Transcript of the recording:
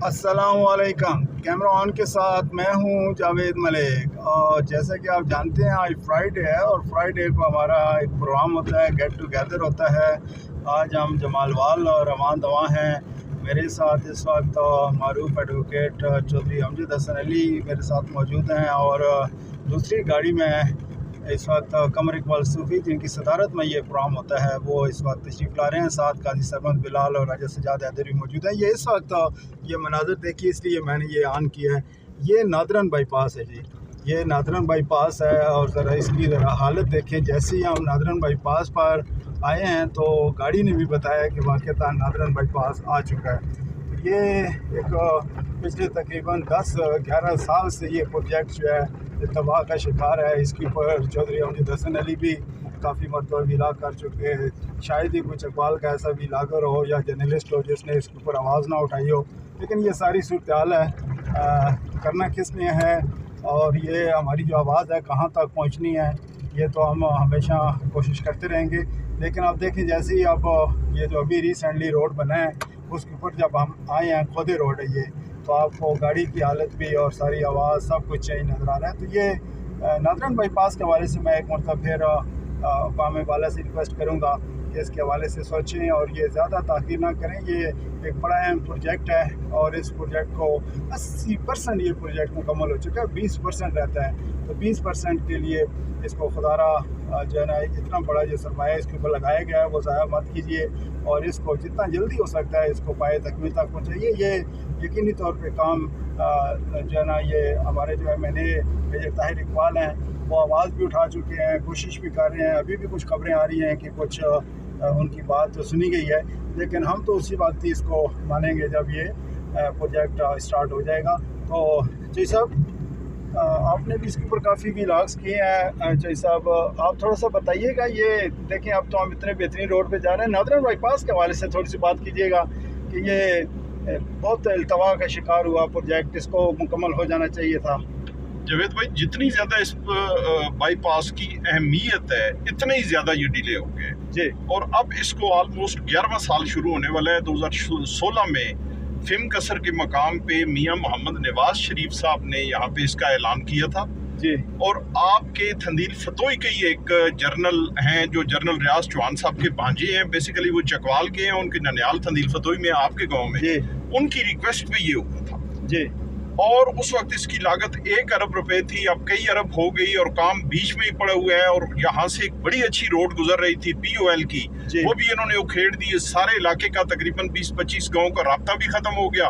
अस्सलाम वालेकुम। Camera on के साथ मैं हूं जावेद मलिक। और जैसा कि आप जानते हैं आज फ्राइडे है और फ्राइडे को हमारा एक प्रोग्राम होता है, गेट टुगेदर होता है। आज हम जमालवाल और रवान दवा हैं। मेरे साथ इस वक्त मारूफ एडवोकेट चौधरी अमजद हसन अली मेरे साथ मौजूद हैं और दूसरी गाड़ी में इस वक्त कमर इकबाल सूफ़ी जिनकी सदारत में ये प्रोग्राम होता है वो इस वक्त तशरीफ़ ला रहे हैं। साथ काजी सरमद बिलाल और राजा सजाद हैदर भी मौजूद हैं। ये इस वक्त ये मनाज़र देखिए इसलिए मैंने ये ऑन किया है। ये नादरन बाईपास है जी, ये नादरन बाईपास है और ज़रा इसकी ज़रा हालत देखें। जैसे ही हम नादरन बाईपास पर आए हैं तो गाड़ी ने भी बताया कि वाक़ता नादरन बाईपास आ चुका है। ये एक पिछले तकरीबन 10-11 साल से ये प्रोजेक्ट जो है तबाह का शिकार है। इसके ऊपर चौधरी अमजद हसन अली भी काफ़ी मरतबा विला कर चुके हैं। शायद ही कुछ इकबाल का ऐसा विलागर हो या जर्नलिस्ट हो जिसने इसके ऊपर आवाज़ ना उठाई हो, लेकिन ये सारी सूरत हाल है। करना किसने है और ये हमारी जो आवाज़ है कहाँ तक पहुँचनी है, ये तो हम हमेशा कोशिश करते रहेंगे। लेकिन आप देखें जैसे ही अब ये जो अभी रिसेंटली रोड बना है उसके ऊपर जब हम आए हैं, खोदे रोड है ये, तो आपको गाड़ी की हालत भी और सारी आवाज़ सब कुछ चेंज नज़र आ रहा है। तो ये नादरन बाईपास के हवाले से मैं एक मरतबा फिर अक़वाम वाला से रिक्वेस्ट करूँगा कि इसके हवाले से सोचें और ये ज़्यादा ताख़ीर ना करें। ये एक बड़ा अहम प्रोजेक्ट है और इस प्रोजेक्ट को 80% ये प्रोजेक्ट मुकम्मल हो चुका है, 20% रहता है। तो 20% के लिए इसको खुदारा जो है ना इतना बड़ा जो सरमाया इसके ऊपर लगाया गया है वो ज़ाया मत कीजिए और इसको जितना जल्दी हो सकता है इसको पाए तकमील तक पहुँचाइए। ये यकीनी तौर पे काम जो है ना ये हमारे जो MNA मेजर ताहिर इकबाल हैं वो आवाज़ भी उठा चुके हैं, कोशिश भी कर रहे हैं। अभी भी कुछ खबरें आ रही हैं कि कुछ उनकी बात तो सुनी गई है, लेकिन हम तो उसी वक्त ही इसको मानेंगे जब ये प्रोजेक्ट स्टार्ट हो जाएगा। तो जी साहब आपने भी इसके ऊपर काफ़ी व्लॉग्स किए हैं। जी साहब आप थोड़ा सा बताइएगा, ये देखें अब तो हम इतने बेहतरीन रोड पे जा रहे हैं। नादरन बाईपास के हवाले से थोड़ी सी बात कीजिएगा कि ये बहुत अल्तवा का शिकार हुआ प्रोजेक्ट, इसको मुकम्मल हो जाना चाहिए था। जावेद भाई, जितनी ज़्यादा इस बाईपास की अहमियत है इतना ही ज़्यादा ये डिले हो गए जी। और अब इसको ऑलमोस्ट 11वां साल शुरू होने वाला है। 2016 में फिल्म कसर के मकाम पे मियां मोहम्मद नवाज शरीफ साहब ने यहाँ पे इसका ऐलान किया था जी। और आपके थंदील फतोई के ही एक जर्नल हैं जो जनरल रियाज चौहान साहब के भांजे हैं, बेसिकली वो चकवाल के हैं, उनके ननियाल थंदील फतोई में आपके गाँव में जी। उनकी रिक्वेस्ट पे ये हुआ था जी। और उस वक्त इसकी लागत 1 अरब रुपए थी, अब कई अरब हो गई और काम बीच में ही पड़ा हुआ है। और यहाँ से एक बड़ी अच्छी रोड गुजर रही थी POL की, वो भी इन्होंने उखेड़ दी। सारे इलाके का तकरीबन 20-25 गाँव का राब्ता भी खत्म हो गया।